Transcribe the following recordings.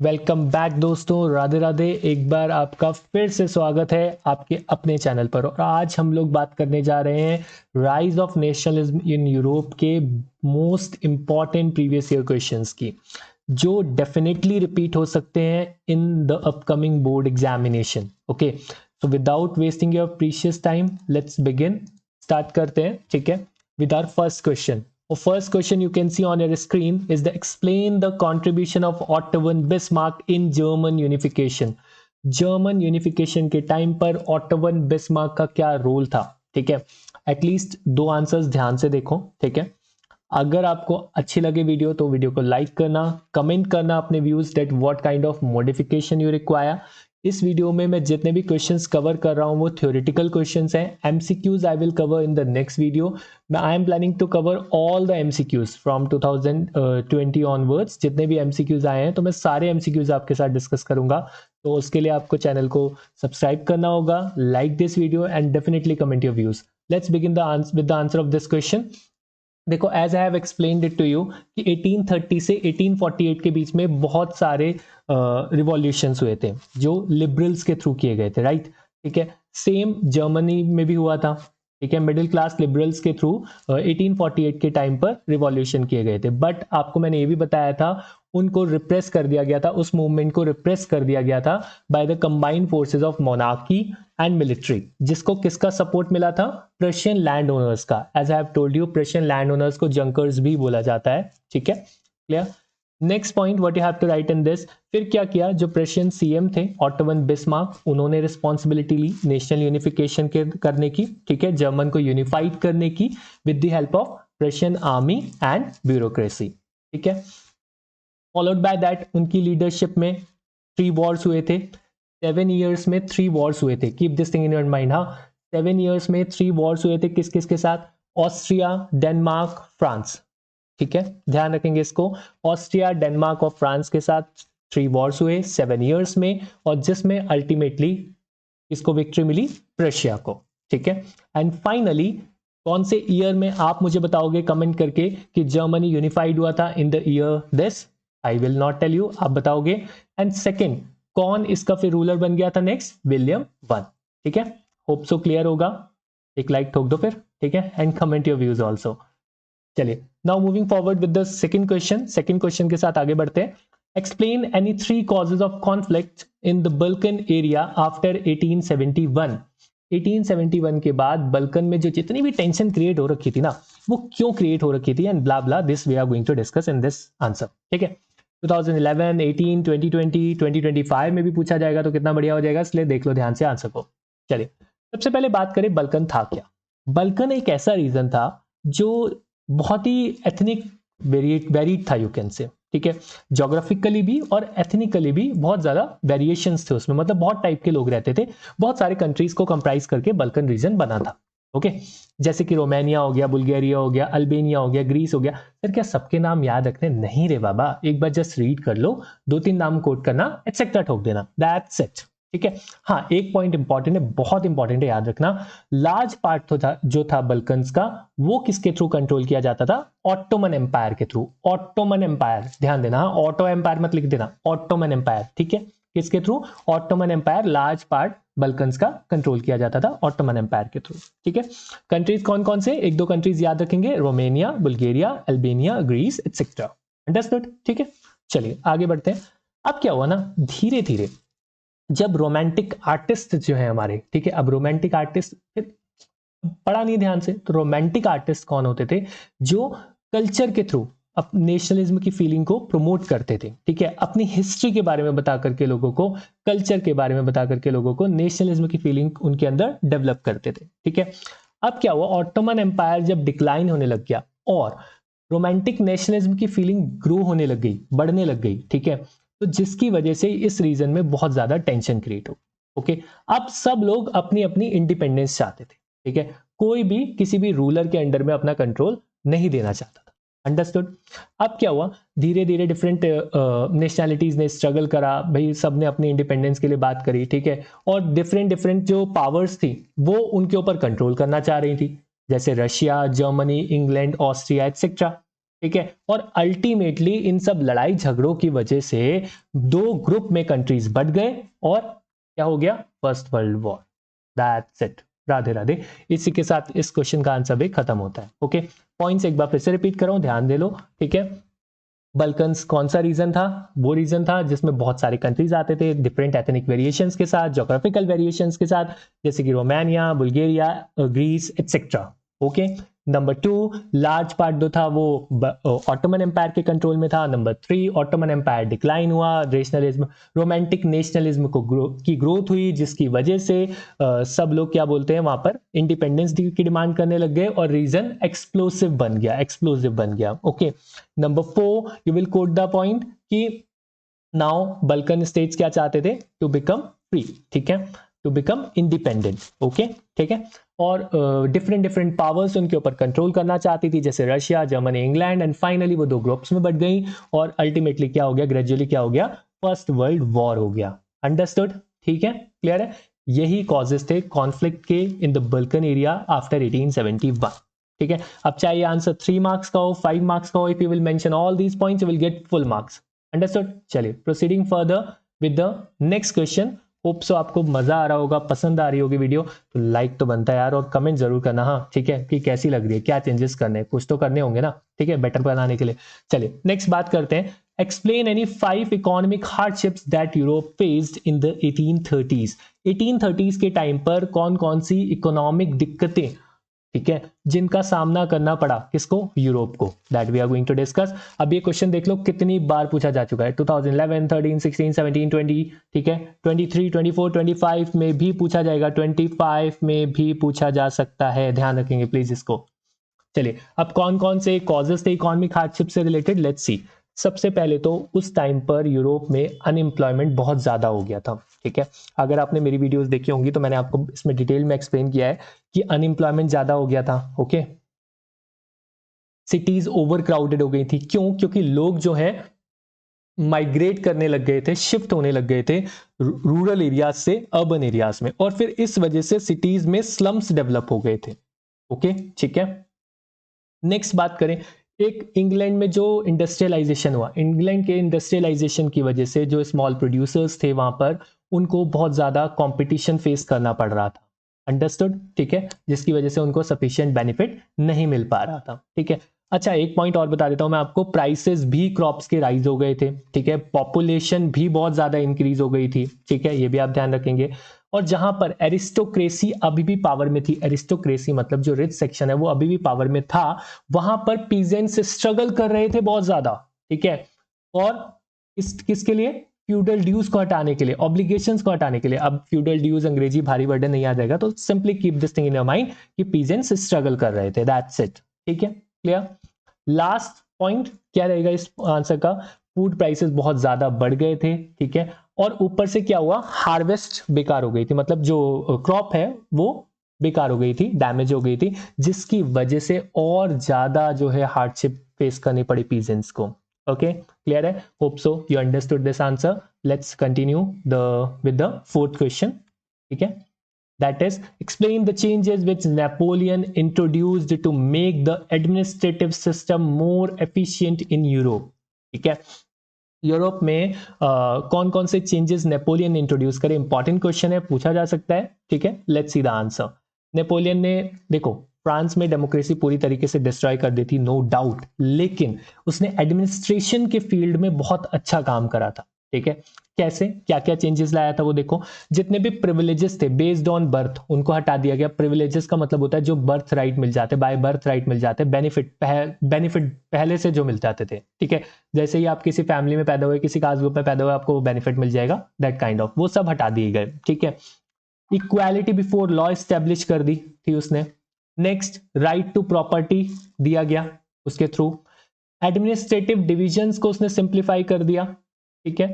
Welcome back दोस्तों, राधे राधे। एक बार आपका फिर से स्वागत है आपके अपने चैनल पर। और आज हम लोग बात करने जा रहे हैं rise of nationalism in Europe के most important previous year questions की, जो डेफिनेटली रिपीट हो सकते हैं in the upcoming board examination. Okay, so without wasting your precious time, let's begin. Start करते हैं, ठीक है, with our first question. First question you can see on your screen is the explain the contribution of Otto von Bismarck in German unification. German unification के time पर auto von Bismarck का क्या role था? ठीक है, at least दो answers ध्यान से देखो। ठीक है, अगर आपको अच्छी लगे वीडियो तो वीडियो को लाइक करना, कमेंट करना अपने views that what kind of modification you require. इस वीडियो में मैं जितने भी क्वेश्चंस कवर कर रहा हूं वो थ्योरेटिकल क्वेश्चंस हैं। MCQs I will cover in the next video. I am planning to cover all the MCQs from 2020 onwards. जितने भी एमसीक्यूज आए हैं तो मैं सारे एमसीक्यूज आपके साथ डिस्कस करूंगा। तो उसके लिए आपको चैनल को सब्सक्राइब करना होगा, like this video and definitely comment your views. Let's begin with the answer of this question. देखो, as I have explained it to you कि 1830 से 1848 के बीच में बहुत सारे रिवॉल्यूशंस हुए थे जो लिबरल्स के थ्रू किए गए थे, राइट? ठीक है, सेम जर्मनी में भी हुआ था। ठीक है, मिडिल क्लास लिबरल्स के थ्रू 1848 के टाइम पर रिवॉल्यूशन किए गए थे। बट आपको मैंने ये भी बताया था, उनको रिप्रेस कर दिया गया था, उस मूवमेंट को रिप्रेस कर दिया गया था by the combined forces of monarchy and military. जिसको किसका सपोर्ट मिला था? प्रशियन लैंड ओनर्स का। As I have told you, Prussian land owners को जंकर्स भी बोला जाता है। ठीक है, clear? Next point what you have to write in this. फिर क्या किया? जो प्रशियन सीएम थे ऑटो वन बिस्मार्क, उन्होंने रिस्पॉन्सिबिलिटी ली नेशनल यूनिफिकेशन के करने की। ठीक है, जर्मन को यूनिफाइड करने की with the help of Prussian army and bureaucracy. ठीक है, फॉलोड बाय दैट उनकी लीडरशिप में 3 वॉर्स हुए थे। 7 ईयर्स में 3 वॉर्स हुए थे। Keep this thing in your mind. हाँ, 7 ईयर्स में 3 वॉर्स हुए थे। किस किस के साथ? Austria, Denmark, France. ठीक है, ध्यान रखेंगे इसको। ऑस्ट्रिया, डेनमार्क और फ्रांस के साथ 3 वॉर्स हुए 7 ईयर्स में, और जिसमें अल्टीमेटली किसको विक्ट्री मिली? प्रशिया को। ठीक है, एंड फाइनली कौन से ईयर में आप मुझे बताओगे कमेंट करके कि जर्मनी यूनिफाइड हुआ था? In the year this, I will not tell you, आप बताओगे। एंड सेकेंड, कौन इसका फिर रूलर बन गया था नेक्स्ट? William one. ठीक है, होप सो क्लियर होगा। एक लाइक ठोक दो फिर। ठीक है, and comment your views also. चलिए, now moving forward with the second question. Second question के साथ आगे बढ़ते हैं। Explain any 3 causes of conflict in the Balkan area after 1871। 1871 के बाद बल्कन में जो जितनी भी टेंशन क्रिएट हो रखी थी ना, वो क्यों क्रिएट हो रखी थी, and blah blah, this we are going to discuss in this answer. ठीक है, 2011, 18, 2020, 2025 में भी पूछा जाएगा तो कितना बढ़िया हो जाएगा, इसलिए देख लो ध्यान से आंसर को। चलिए, सबसे पहले बात करें बल्कन था क्या। बल्कन एक ऐसा रीजन था जो बहुत ही एथनिक वेरिड था, यू कैन से। ठीक है, जोग्राफिकली भी और एथनिकली भी बहुत ज्यादा वेरिएशंस थे उसमें, मतलब बहुत टाइप के लोग रहते थे। बहुत सारे कंट्रीज को कंप्राइज करके बल्कन रीजन बना था। ओके, जैसे कि रोमानिया हो गया, बुल्गारिया हो गया, अल्बेनिया हो गया, ग्रीस हो गया। सर क्या सबके नाम याद रखने? नहीं रे बाबा, एक बार जस्ट रीड कर लो, 2-3 नाम कोट करना, एक्सेट्रा ठोक देना, दैट्स इट। ठीक है, हाँ, एक पॉइंट इंपॉर्टेंट है, बहुत इंपॉर्टेंट है, याद रखना। लार्ज पार्ट तो था जो था बल्कन्स का, वो किसके थ्रू कंट्रोल किया जाता था? ऑटोमन एम्पायर के थ्रू। ऑटोमन एम्पायर, ध्यान देना, ऑटो एम्पायर मत लिख देना, ऑटोमन एम्पायर। ठीक है, किसके through? Ottoman empire. Large part Balkans का कंट्रोल किया जाता था ऑटोमन एम्पायर के थ्रू। ठीक है, कंट्रीज कौन कौन से? 1-2 कंट्रीज याद रखेंगे, Romania, Bulgaria, Albania, Greece etcetera. Understood? ठीक है, चलिए आगे बढ़ते हैं। अब क्या हुआ ना, धीरे धीरे जब रोमांटिक आर्टिस्ट जो है हमारे, ठीक है, अब रोमांटिक आर्टिस्ट पढ़ा नहीं ध्यान से, तो रोमांटिक आर्टिस्ट कौन होते थे? जो कल्चर के थ्रू नेशनलिज्म की फीलिंग को प्रमोट करते थे। ठीक है, अपनी हिस्ट्री के बारे में बता करके लोगों को, कल्चर के बारे में बता करके लोगों को नेशनलिज्म की फीलिंग उनके अंदर डेवलप करते थे। ठीक है, अब क्या हुआ, ऑटोमन एम्पायर जब डिक्लाइन होने लग गया और रोमांटिक नेशनलिज्म की फीलिंग ग्रो होने लग गई, बढ़ने लग गई। ठीक है, तो जिसकी वजह से इस रीजन में बहुत ज्यादा टेंशन क्रिएट हो। ओके, अब सब लोग अपनी अपनी इंडिपेंडेंस चाहते थे। ठीक है, कोई भी किसी भी रूलर के अंडर में अपना कंट्रोल नहीं देना चाहता था। अंडरस्टूड? अब क्या हुआ, धीरे धीरे डिफरेंट नेशनैलिटीज ने स्ट्रगल करा, भाई सब ने अपनी इंडिपेंडेंस के लिए बात करी। ठीक है, और डिफरेंट डिफरेंट जो पावर्स थी वो उनके ऊपर कंट्रोल करना चाह रही थी, जैसे Russia, Germany, England, Austria etcetera. ठीक है। और अल्टीमेटली इन सब लड़ाई झगड़ों की वजह से दो ग्रुप में कंट्रीज बढ़ गए और क्या हो गया, first world war. That's it, Radhe Radhe. इसी के साथ इस क्वेश्चन का आंसर भी खत्म होता है। ओके, पॉइंट्स एक बार फिर से रिपीट करो, ध्यान दे लो, ठीक है। बल्कन्स कौन सा रीजन था, वो रीजन था जिसमें बहुत सारे कंट्रीज आते थे डिफरेंट एथनिक वेरिएशंस के साथ, ज्योग्राफिकल वेरिएशंस के साथ, जैसे कि Romania, Bulgaria, Greece etcetera. Okay, number 2 large part जो था वो ऑटोमन एम्पायर के कंट्रोल में था। नंबर 3 ऑटोमन एम्पायर डिक्लाइन हुआ, नेशनलिज्म, रोमांटिक नेशनलिज्म की ग्रोथ हुई, जिसकी वजह से सब लोग क्या बोलते हैं वहां पर इंडिपेंडेंस की डिमांड करने लग गए और रीजन एक्सप्लोसिव बन गया। Okay, number 4 you will quote the point कि नाउ बल्कन स्टेट्स क्या चाहते थे, टू बिकम फ्री, ठीक है, टू बिकम इंडिपेंडेंट। ओके, ठीक है। और डिफरेंट पावर्स उनके ऊपर कंट्रोल करना चाहती थी, जैसे Russia, Germany, England, and finally वो दो ग्रुप्स में बढ़ गई और अल्टीमेटली क्या हो गया, ग्रेजुअली क्या हो गया, फर्स्ट वर्ल्ड वॉर हो गया। अंडरस्टूड, ठीक है, क्लियर है। यही कॉजेस थे कॉन्फ्लिक्ट के इन द बल्कन एरिया आफ्टर 1871, ठीक है। अब चाहे आंसर 3 मार्क्स का हो, 5 मार्क्स का हो, if you will mention all these points you will get full marks. Understood, चलिए proceeding further with the next question. Hope so आपको मजा आ रहा होगा, पसंद आ रही होगी वीडियो, तो लाइक तो बनता है यार, और कमेंट जरूर करना, हाँ ठीक है, कि कैसी लग रही है, क्या चेंजेस करने, कुछ तो करने होंगे ना, ठीक है, बेटर बनाने के लिए। चलिए नेक्स्ट बात करते हैं, explain any 5 economic hardships that Europe faced in the 1830s। 1830s के टाइम पर कौन कौन सी इकोनॉमिक दिक्कतें, ठीक है, जिनका सामना करना पड़ा, किसको, यूरोप को, that we are going to discuss. अब ये क्वेश्चन देख लो कितनी बार पूछा जा चुका है, 2011, 13, 16, 17, 20, ठीक है, 23, 24, 25 में भी पूछा जाएगा, 25 में भी पूछा जा सकता है, ध्यान रखेंगे प्लीज इसको। चलिए, अब कौन कौन से कॉजेस थे इकोनॉमिक हार्डशिप से रिलेटेड, लेट्स सी। सबसे पहले तो उस टाइम पर यूरोप में अनएम्प्लॉयमेंट बहुत ज्यादा हो गया था, ठीक है। अगर आपने मेरी वीडियोस देखी होंगी तो मैंने आपको इसमें डिटेल में एक्सप्लेन किया है कि अनएम्प्लॉयमेंट ज्यादा हो गया था। ओके, सिटीज ओवर क्राउडेड हो गई थी, क्यों, क्योंकि लोग जो है माइग्रेट करने लग गए थे, शिफ्ट होने लग गए थे रूरल एरियाज से अर्बन एरियाज में, और फिर इस वजह से सिटीज में स्लम्स डेवलप हो गए थे। ओके, ठीक है। नेक्स्ट बात करें, एक इंग्लैंड में जो इंडस्ट्रियलाइजेशन हुआ, इंग्लैंड के इंडस्ट्रियलाइजेशन की वजह से जो स्मॉल प्रोड्यूसर्स थे वहां पर, उनको बहुत ज्यादा कंपटीशन फेस करना पड़ रहा था। अंडरस्टूड, ठीक है, जिसकी वजह से उनको सफिशिएंट बेनिफिट नहीं मिल पा रहा था, ठीक है। अच्छा, एक पॉइंट और बता देता हूं मैं आपको, प्राइसेस भी क्रॉप्स के राइज हो गए थे, ठीक है, पॉपुलेशन भी बहुत ज्यादा इंक्रीज हो गई थी, ठीक है, ये भी आप ध्यान रखेंगे। और जहां पर एरिस्टोक्रेसी अभी भी पावर में थी, एरिस्टोक्रेसी मतलब जो रिच सेक्शन है वो अभी भी पावर में था, वहां पर पीजेंट्स स्ट्रगल कर रहे थे बहुत ज्यादा, ठीक है। और किसके लिए, फ्यूडल ड्यूज को हटाने के लिए, ऑब्लिगेशंस को हटाने के लिए। अब फ्यूडल ड्यूज अंग्रेजी भारी वर्ड नहीं आ जाएगा, तो simply keep this thing in your mind कि पीजेंट्स स्ट्रगल कर रहे थे, दैट्स इट, ठीक है, क्लियर। लास्ट पॉइंट क्या रहेगा इस आंसर का, फूड प्राइसेस बहुत ज्यादा बढ़ गए थे, ठीक है, और ऊपर से क्या हुआ, हार्वेस्ट बेकार हो गई थी, मतलब जो क्रॉप है वो बेकार हो गई थी, डैमेज हो गई थी, जिसकी वजह से और ज्यादा जो है हार्डशिप फेस करनी पड़ी पीजेंट्स को। ओके, क्लियर है, hope so you understood this answer. Let's continue with the fourth question, ठीक है, that is explain the changes which Napoleon introduced to make the administrative system more efficient in Europe। ठीक है, Europe में कौन कौन से changes Napoleon ने introduce करे, इंपॉर्टेंट क्वेश्चन है, पूछा जा सकता है, ठीक है। Let's see the answer. Napoleon ने, देखो, फ्रांस में डेमोक्रेसी पूरी तरीके से डिस्ट्रॉय कर दी थी, नो डाउट, लेकिन उसने एडमिनिस्ट्रेशन के फील्ड में बहुत अच्छा काम करा था, ठीक है। कैसे, क्या क्या चेंजेस लाया था वो देखो, जितने भी प्रिविलेजेस थे बेस्ड ऑन बर्थ, उनको हटा दिया गया। प्रिविलेजेस का मतलब होता है जो बर्थ राइट मिल जाते, बाय बर्थ राइट मिल जाते, बेनिफिट पहले से जो मिल जाते थे, ठीक है। जैसे ही आप किसी फैमिली में पैदा हुए, किसी कास्ट ग्रुप में पैदा हुए, आपको बेनिफिट मिल जाएगा, दैट काइंड ऑफ, वो सब हटा दिए गए, ठीक है। इक्वालिटी बिफोर लॉ स्टैब्लिश कर दी थी उसने। नेक्स्ट, राइट टू प्रॉपर्टी दिया गया उसके थ्रू। एडमिनिस्ट्रेटिव डिविजन्स को उसने सिंप्लीफाई कर दिया, ठीक है।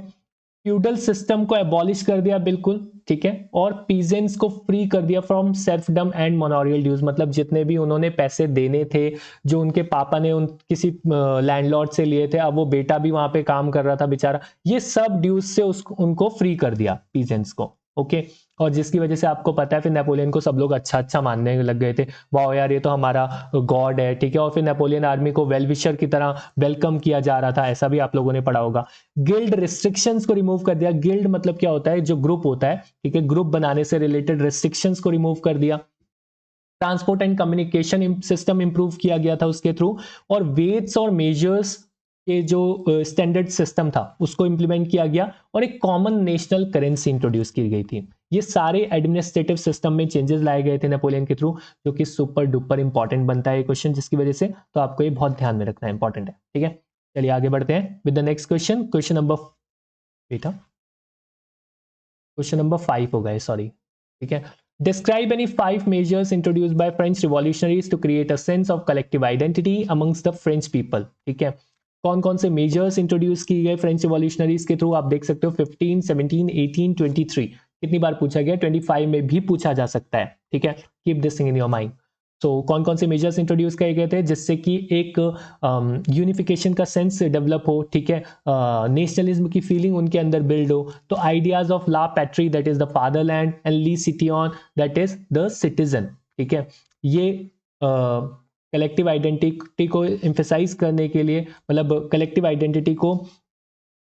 फ्यूडल सिस्टम को एबॉलिश कर दिया बिल्कुल, ठीक है। और पीजेंट्स को फ्री कर दिया फ्रॉम सर्फडम एंड मोनोरियल ड्यूज, मतलब जितने भी उन्होंने पैसे देने थे, जो उनके पापा ने उन किसी लैंडलॉर्ड से लिए थे, अब वो बेटा भी वहां पे काम कर रहा था बेचारा, ये सब ड्यूज से उनको फ्री कर दिया पीजेंट्स को, ओके। और जिसकी वजह से आपको पता है फिर नेपोलियन को सब लोग अच्छा अच्छा मानने लग गए थे, वाह यार ये तो हमारा गॉड है, ठीक है। और फिर नेपोलियन आर्मी को वेलविशर की तरह वेलकम किया जा रहा था, ऐसा भी आप लोगों ने पढ़ा होगा। गिल्ड रिस्ट्रिक्शंस को रिमूव कर दिया। गिल्ड मतलब क्या होता है, जो ग्रुप होता है, ठीक है, ग्रुप बनाने से रिलेटेड रिस्ट्रिक्शंस को रिमूव कर दिया। Transport and communication system improve किया गया था उसके थ्रू, और वेट्स और मेजर्स के जो स्टैंडर्ड सिस्टम था उसको इंप्लीमेंट किया गया, और एक कॉमन नेशनल करेंसी इंट्रोड्यूस की गई थी। ये सारे एडमिनिस्ट्रेटिव सिस्टम में चेंजेस लाए गए थे नेपोलियन के थ्रू, जो कि सुपर डुपर इंपॉर्टेंट बनता है ये क्वेश्चन, जिसकी वजह से तो आपको ये बहुत ध्यान में रखना इंपॉर्टेंट है, ठीक है। चलिए आगे बढ़ते हैं with the next question. Question number बेटा क्वेश्चन नंबर 5 होगा ये, सॉरी, ठीक है। Describe any 5 measures introduced by French revolutionaries to create a sense of collective identity amongst the French people, ठीक है। कौन कौन से मेजर्स इंट्रोड्यूस किए गए फ्रेंच रिवॉल्यूशनरीज के थ्रू, आप देख सकते हो 15, 17, 18, 23। कितनी बार पूछा गया, 25 में भी पूछा जा सकता है, ठीक है। Keep this thing in your mind. सो कौन कौन से मेजर्स इंट्रोड्यूस किए गए थे जिससे कि एक यूनिफिकेशन का सेंस डेवलप हो, ठीक है, नेशनलिज्म की फीलिंग उनके अंदर बिल्ड हो। तो ideas of la patrie that is the fatherland, and le citoyen that is the citizen, ठीक है। ये कलेक्टिव आइडेंटिटी को एम्फेसाइज करने के लिए, मतलब कलेक्टिव आइडेंटिटी को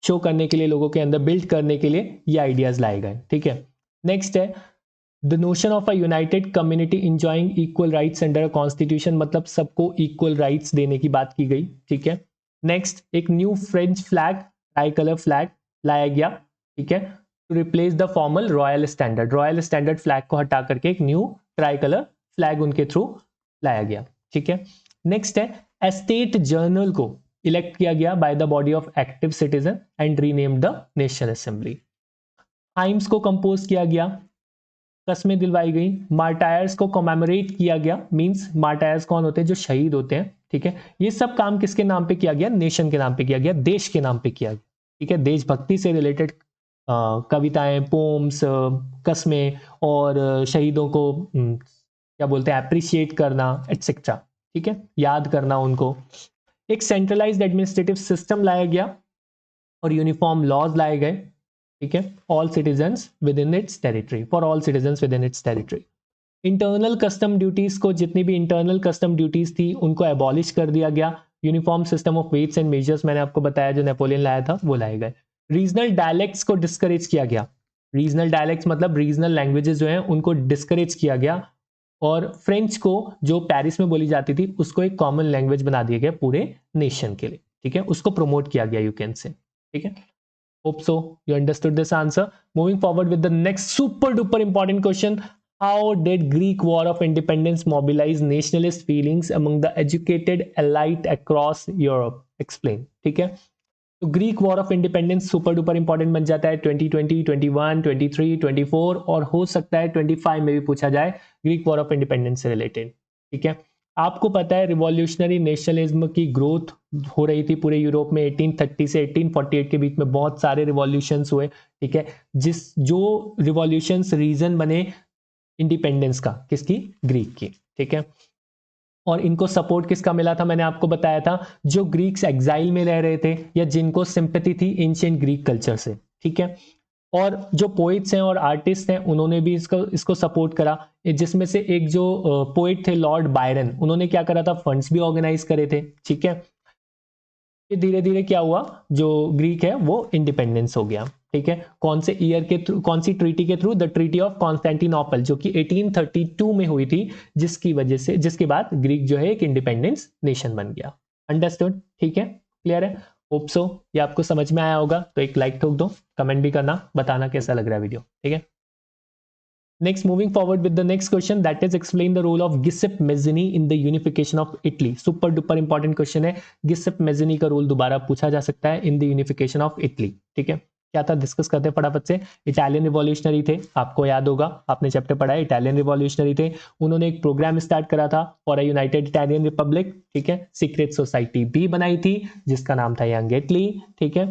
शो करने के लिए, लोगों के अंदर बिल्ड करने के लिए ये आइडियाज लाए गए, ठीक है। नेक्स्ट है the notion of a United community enjoying equal rights under a constitution, मतलब सबको इक्वल राइट्स देने की बात की गई, ठीक है। नेक्स्ट एक new French flag, tricolour flag लाया गया, ठीक है, to replace the formal royal standard. Royal standard flag को हटा करके एक न्यू ट्राई कलर फ्लैग उनके थ्रू लाया गया, ठीक है। नेक्स्ट है एस्टेट जर्नल को इलेक्ट किया गया by the body of active citizen and renamed the national assembly. Hymns को कंपोज किया गया, कस्में दिलवाई गई। मार्टायर्स को कमेमोरेट किया गया, मींस मार्टायर्स कौन होते हैं, जो शहीद होते हैं, ठीक है। ये सब काम किसके नाम पे किया गया, नेशन के नाम पे किया गया, देश के नाम पे किया गया, ठीक है। देशभक्ति से रिलेटेड कविताएं, पोम्स, कस्में और शहीदों को क्या बोलते हैं, अप्रिशिएट करना एटसेट्रा, ठीक है, याद करना उनको। एक सेंट्रलाइज्ड एडमिनिस्ट्रेटिव सिस्टम लाया गया और यूनिफॉर्म लॉज लाए गए, ठीक है, all citizens with in its territory, for all citizens with in its territory. Internal custom duties को, जितनी भी इंटरनल कस्टम ड्यूटीज थी उनको एबॉलिश कर दिया गया। Uniform system of weights and measures मैंने आपको बताया जो नेपोलियन लाया था वो लाए गए। रीजनल डायलेक्ट्स को डिस्करेज किया गया। रीजनल डायलेक्ट्स मतलब रीजनल लैंग्वेजेस जो हैं उनको डिस्करेज किया गया, और फ्रेंच को जो पेरिस में बोली जाती थी उसको एक कॉमन लैंग्वेज बना दिया गया पूरे नेशन के लिए, ठीक है, उसको प्रमोट किया गया यू कैन से, ठीक है। Hope so you understood this answer. Moving forward with the next super duper important question. How did Greek War of Independence mobilize nationalist feelings among the educated elite across Europe? Explain. ठीक है, तो Greek war of independence super duper important बन जाता है 2020, 21, 23, 24 और हो सकता है 25 में भी पूछा जाए ग्रीक वॉर ऑफ इंडिपेंडेंस से रिलेटेड, ठीक है। आपको पता है रिवॉल्यूशनरी नेशनलिज्म की ग्रोथ हो रही थी पूरे यूरोप में 1830 से 1848 के बीच में, बहुत सारे रिवॉल्यूशंस हुए, ठीक है, जो रिवॉल्यूशंस रीजन बने इंडिपेंडेंस का, किसकी, ग्रीक की, ठीक है। और इनको सपोर्ट किसका मिला था, मैंने आपको बताया था, जो ग्रीक्स एग्जाइल में रह रहे थे या जिनको सिंपैथी थी एंशिएंट ग्रीक कल्चर से, ठीक है। और जो पोइट्स हैं और आर्टिस्ट हैं उन्होंने भी इसको सपोर्ट करा, जिसमें से एक जो पोइट थे लॉर्ड बायरन, उन्होंने क्या करा था, फंड्स भी ऑर्गेनाइज करे थे, ठीक है। धीरे धीरे क्या हुआ, जो ग्रीक है वो इंडिपेंडेंस हो गया, ठीक है। कौन से ईयर के थ्रू, कौन सी ट्रीटी के through, the treaty of Constantinople, जो कि 1832 में हुई थी, जिसकी वजह से, जिसके बाद ग्रीक जो है एक इंडिपेंडेंस नेशन बन गया। अंडरस्टूड, ठीक है, क्लियर है। होप सो ये आपको समझ में आया होगा, तो एक लाइक ठोक दो, कमेंट भी करना, बताना कैसा लग रहा है वीडियो, ठीक है। Next, moving forward with the next question, that is explain the role of Giuseppe Mazzini in the unification of Italy. Super duper important question है, Giuseppe Mazzini का रोल दोबारा पूछा जा सकता है in the unification of Italy, ठीक है। क्या था, डिस्कस करते हैं फटाफट से। इटालियन रिवॉल्यूशनरी थे, आपको याद होगा, आपने चैप्टर पढ़ा है, इटालियन रिवॉल्यूशनरी थे, उन्होंने एक प्रोग्राम स्टार्ट करा था for a United Italian Republic, ठीक है। सीक्रेट सोसाइटी भी बनाई थी जिसका नाम था यंग इटली, ठीक है।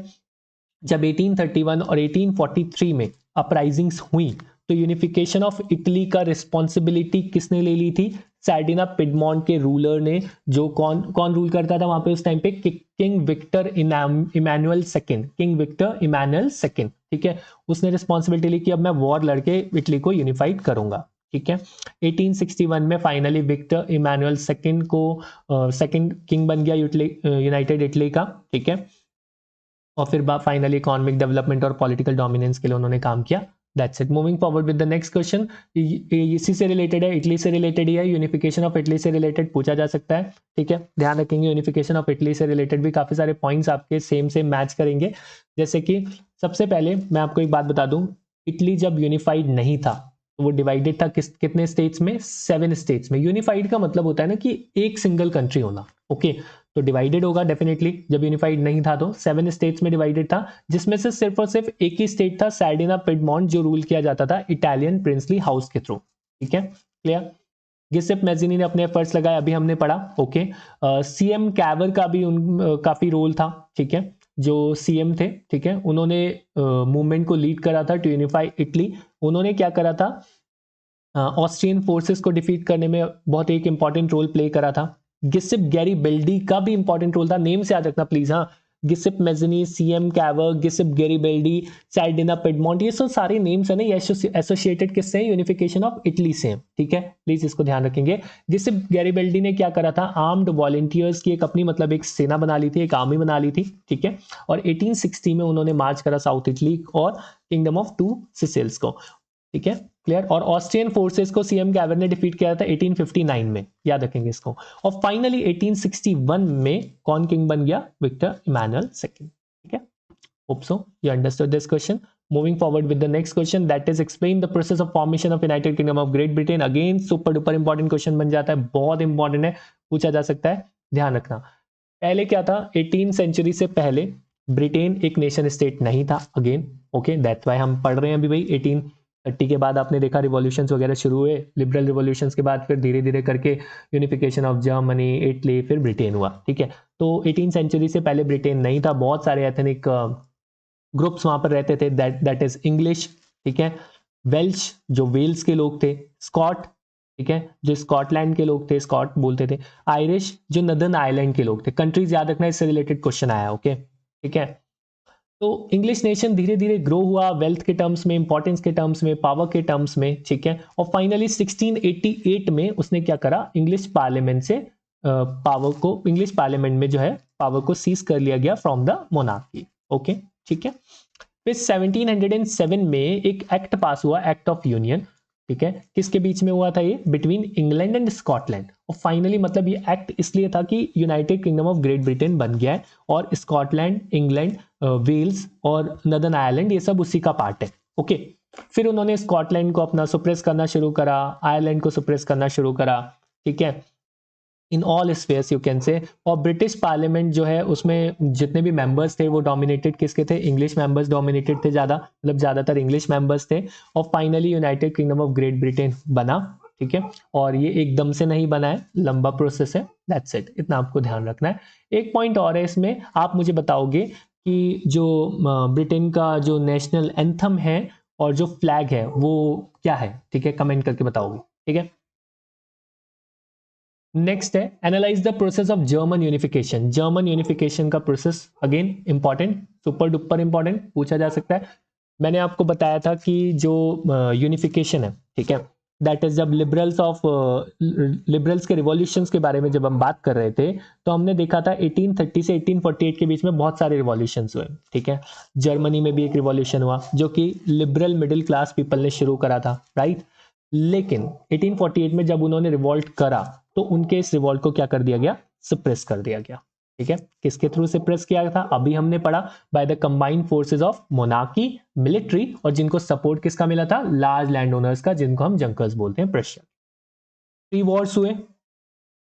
जब 1831 और 1843 में अपराइजिंग्स हुई तो यूनिफिकेशन ऑफ इटली का रिस्पॉन्सिबिलिटी किसने ले ली थी, सैर्डिना पिडमॉन्ट के रूलर ने, जो कौन रूल करता था वहां पे उस टाइम पे, King Victor Emmanuel second, King Victor Emmanuel second, ठीक है। उसने रिस्पॉन्सिबिलिटी ली कि अब मैं वॉर लड़के इटली को यूनिफाइड करूंगा, ठीक है। 1861 में फाइनली विक्टर इमैनुअल सेकंड को सेकंड किंग बन गया यूनाइटेड इटली का, ठीक है। और फिर फाइनली इकोनॉमिक डेवलपमेंट और पॉलिटिकल डोमिनेंस के लिए उन्होंने काम किया। That's it. Moving forward with the next question, इसी से रिलेटेड है, इटली से रिलेटेड ही है, यूनिफिकेशन ऑफ इटली से रिलेटेड पूछा जा सकता है, ठीक है। ध्यान रखेंगे यूनिफिकेशन ऑफ इटली से रिलेटेड भी काफी सारे पॉइंट्स आपके सेम मैच करेंगे। जैसे कि सबसे पहले मैं आपको एक बात बता दूं, इटली जब यूनिफाइड नहीं था तो वो डिवाइडेड था कितने स्टेट्स में, 7 स्टेट्स में। यूनिफाइड का मतलब होता है ना कि एक सिंगल कंट्री होना, ओके। तो डिवाइडेड होगा डेफिनेटली, जब यूनिफाइड नहीं था तो 7 स्टेट्स में डिवाइडेड था, जिसमें से सिर्फ और सिर्फ एक ही स्टेट था, सैर्डिना पिडमॉन्ट, जो रूल किया जाता था इटालियन प्रिंसली हाउस के थ्रू, ठीक है, क्लियर। गिसेप मैजिनी ने अपने एफर्ट्स लगाए, अभी हमने पढ़ा, ओके। सीएम कैवर का भी काफी रोल था, ठीक है, जो सीएम थे, ठीक है, उन्होंने मूवमेंट को लीड करा था टू यूनिफाई इटली। उन्होंने क्या करा था, ऑस्ट्रियन फोर्सेस को डिफीट करने में बहुत एक इंपॉर्टेंट रोल प्ले करा था। गिसिप गैरीबेल्डी का भी इंपॉर्टेंट रोल था, नेम से याद रखना प्लीज, हाँ। गिसिप मैजिनी, सीएम कैवर, गिसिप गैरीबेल्डी, सैर्डिना पिडमॉन्ट, ये सब सारे नेम्स है ना, ये एसोसिएटेड किससे है, यूनिफिकेशन ऑफ इटली से, ठीक है, प्लीज इसको ध्यान रखेंगे। गिसिप गैरीबेल्डी ने क्या करा था, आर्म्ड वॉलंटियर्स की एक अपनी मतलब एक सेना बना ली थी, एक आर्मी बना ली थी, ठीक है। और 1860 में उन्होंने मार्च करा साउथ इटली और किंगडम ऑफ 2 सिसिल्स को, ठीक है, क्लियर। और ऑस्ट्रियन फोर्सेस को सीएम कैवर ने डिफीट किया था 1859 में, याद रखेंगे इसको। और फाइनली 1861 में कौन किंग बन गया, विक्टर इमैनुअल सेकंड, ठीक है। Hope so you understood this question. Moving forward with the next question, that is explain the process of formation of United kingdom of great Britain. Again super duper important question बन जाता है, बहुत important है, पूछा जा सकता है, ध्यान रखना। पहले क्या था, 18 सेंचुरी से पहले ब्रिटेन एक नेशन स्टेट नहीं था, अगेन, ओके, दैट्स व्हाई हम पढ़ रहे हैं अभी भाई। 1830 के बाद आपने देखा रिवॉल्यूशन वगैरह शुरू हुए, लिबरल रिवॉल्यूशन के बाद फिर धीरे धीरे करके यूनिफिकेशन ऑफ जर्मनी, इटली, फिर ब्रिटेन हुआ, ठीक है। तो 18 सेंचुरी से पहले ब्रिटेन नहीं था, बहुत सारे एथनिक ग्रुप्स वहां पर रहते थे, दैट इज इंग्लिश, ठीक है, वेल्श जो वेल्स के लोग थे, स्कॉट, ठीक है, जो स्कॉटलैंड के लोग थे, स्कॉट बोलते थे, आयरिश जो नदर्न आइलैंड के लोग थे। कंट्रीज याद रखना, इससे रिलेटेड क्वेश्चन आया, ओके, ठीक है। तो इंग्लिश नेशन धीरे धीरे ग्रो हुआ, वेल्थ के टर्म्स में, इंपॉर्टेंस के टर्म्स में, पावर के टर्म्स में, ठीक है। और फाइनली 1688 में उसने क्या करा, इंग्लिश पार्लियामेंट से पावर को, इंग्लिश पार्लियामेंट में जो है पावर को सीज कर लिया गया फ्रॉम द मोनार्की, ओके, ठीक है। फिर 1707 में एक एक्ट पास हुआ, एक्ट ऑफ यूनियन, ठीक है, किसके बीच में हुआ था ये, बिटवीन इंग्लैंड एंड स्कॉटलैंड। और फाइनली मतलब ये एक्ट इसलिए था कि United kingdom of great Britain बन गया है, और स्कॉटलैंड, इंग्लैंड, वेल्स और नदर्न आयरलैंड ये सब उसी का पार्ट है, ओके। फिर उन्होंने स्कॉटलैंड को अपना सुप्रेस करना शुरू करा, आयरलैंड को सुप्रेस करना शुरू करा, ठीक है, in all spheres you can say. और ब्रिटिश पार्लियामेंट जो है उसमें जितने भी मेंबर्स थे वो डोमिनेटेड किसके थे, इंग्लिश मेंबर्स डोमिनेटेड थे ज्यादा, मतलब ज्यादातर इंग्लिश मेंबर्स थे। और finally United kingdom of great Britain बना, ठीक है। और ये एकदम से नहीं बना है, लंबा प्रोसेस है, दैट्स इट, इतना आपको ध्यान रखना है। एक पॉइंट और है इसमें, आप मुझे बताओगे कि जो ब्रिटेन का जो नेशनल एंथम है और जो फ्लैग है वो क्या है, ठीक है, कमेंट करके बताओगे, ठीक है। नेक्स्ट है analyse the process of German unification. German unification का process again important, super duper important, पूछा जा सकता है। मैंने आपको बताया था कि जो यूनिफिकेशन है, ठीक है, दैट इज जब लिबरल्स के रिवॉल्यूशंस के बारे में जब हम बात कर रहे थे तो हमने देखा था 1830 से 1848 के बीच में बहुत सारे रिवॉल्यूशंस हुए, ठीक है। जर्मनी में भी एक रिवॉल्यूशन हुआ जो कि लिबरल मिडिल क्लास पीपल ने शुरू करा था, राइट। लेकिन 1848 में जब उन्होंने रिवॉल्ट करा तो उनके इस रिवॉल्ट को क्या कर दिया गया, सप्रेस कर दिया गया, ठीक है। किसके थ्रू सप्रेस किया था, अभी हमने पढ़ा, bye the combined forces of monarchy, military, और जिनको सपोर्ट किसका मिला था, लार्ज लैंड ओनर्स का, जिनको हम जंकर्स बोलते हैं, प्रशिया। 3 वॉर्स हुए,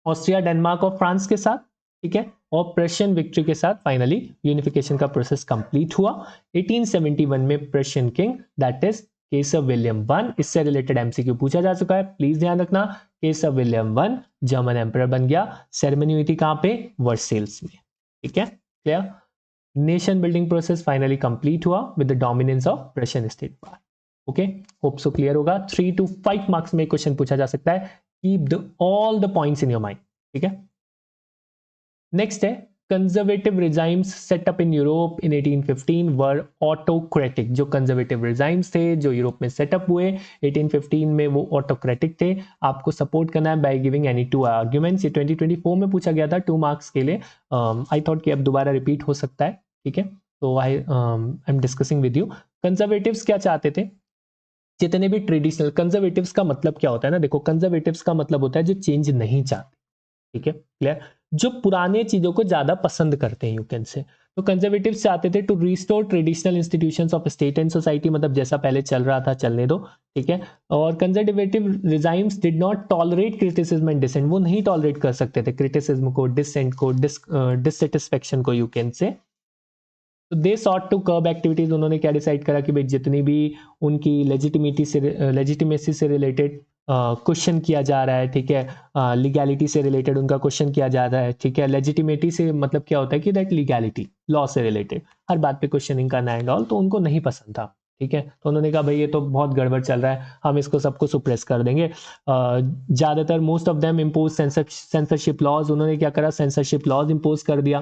ऑस्ट्रिया, डेनमार्क और फ्रांस के साथ, ठीक है, और प्रशियन विक्ट्री के साथ फाइनली यूनिफिकेशन का प्रोसेस कंप्लीट हुआ। 1871 में Prussian king that is Kesar William one, इससे रिलेटेड एमसीक्यू पूछा जा चुका है, प्लीज ध्यान रखना। केसर विलियम वन जर्मन एम्परर बन गया, सेरेमनी हुई थी कहां पे, वर्सेल्स में, ठीक है, clear. Nation building process finally complete हुआ with the dominance of Prussian state power, okay, hope so clear होगा। 3 to 5 मार्क्स में क्वेश्चन पूछा जा सकता है, keep all the points in your mind, ठीक है। नेक्स्ट है conservative regimes setup in Europe in 1815 were autocratic. जो कंजर्वेटिव रिजाइम्स थे जो यूरोप में सेटअप हुए 1815 में, वो ऑटोक्रेटिक थे। आपको सपोर्ट करना है by giving any two arguments. ये 2024 में पूछा गया था 2 मार्क्स के लिए। आई थॉट कि अब दोबारा रिपीट हो सकता है, ठीक है। तो I am discussing with you. Conservatives क्या चाहते थे? जितने भी ट्रेडिशनल, कंजर्वेटिव्स का मतलब क्या होता है ना, देखो कंजर्वेटिव्स का मतलब होता है जो चेंज नहीं चाहते, ठीक है, क्लियर। जो पुराने चीजों को ज्यादा पसंद करते हैं, यू कैन से। तो कंजर्वेटिव्स चाहते थे to restore traditional institutions of state and society, मतलब जैसा पहले चल रहा था चलने दो, ठीक है। और conservative regimes did not tolerate criticism and dissent, वो नहीं टॉलरेट कर सकते थे क्रिटिसिज्म को, डिसेंट को, डिससेटिस्फेक्शन को, यू कैन से। तो दे सॉट टू कर्ब एक्टिविटीज। उन्होंने क्या डिसाइड करा कि भाई जितनी भी उनकी लेजिटिमेसी से रिलेटेड क्वेश्चन किया जा रहा है, ठीक है, लीगैलिटी से रिलेटेड उनका क्वेश्चन किया जा रहा है, ठीक है। लेजिटिमेटी से मतलब क्या होता है कि दैट लीगैलिटी, लॉ से रिलेटेड हर बात पे क्वेश्चनिंग करना एंड ऑल, तो उनको नहीं पसंद था, ठीक है। तो उन्होंने कहा भाई ये तो बहुत गड़बड़ चल रहा है, हम इसको सबको सुप्रेस कर देंगे। ज़्यादातर most of them impose censorship laws. उन्होंने क्या करा, सेंसरशिप लॉज इम्पोज कर दिया,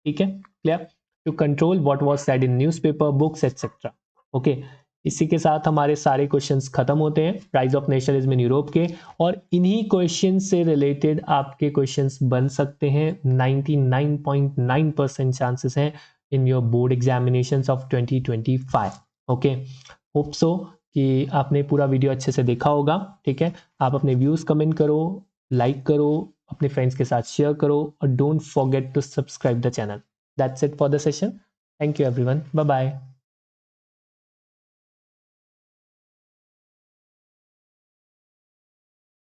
ठीक है, clear, to control what was said in newspaper, books etcetera. Okay, इसी के साथ हमारे सारे क्वेश्चंस खत्म होते हैं rise of nationalism in Europe के। और इन्हीं क्वेश्चन से रिलेटेड आपके क्वेश्चंस बन सकते हैं। 99.9% चांसेस हैं in your board examinations of 2025। Okay, hope सो कि आपने पूरा वीडियो अच्छे से देखा होगा, ठीक है। आप अपने व्यूज कमेंट करो, लाइक करो, अपने फ्रेंड्स के साथ शेयर करो, और don't forget to subscribe the channel. That's it for the session. Thank you everyone. Bye bye.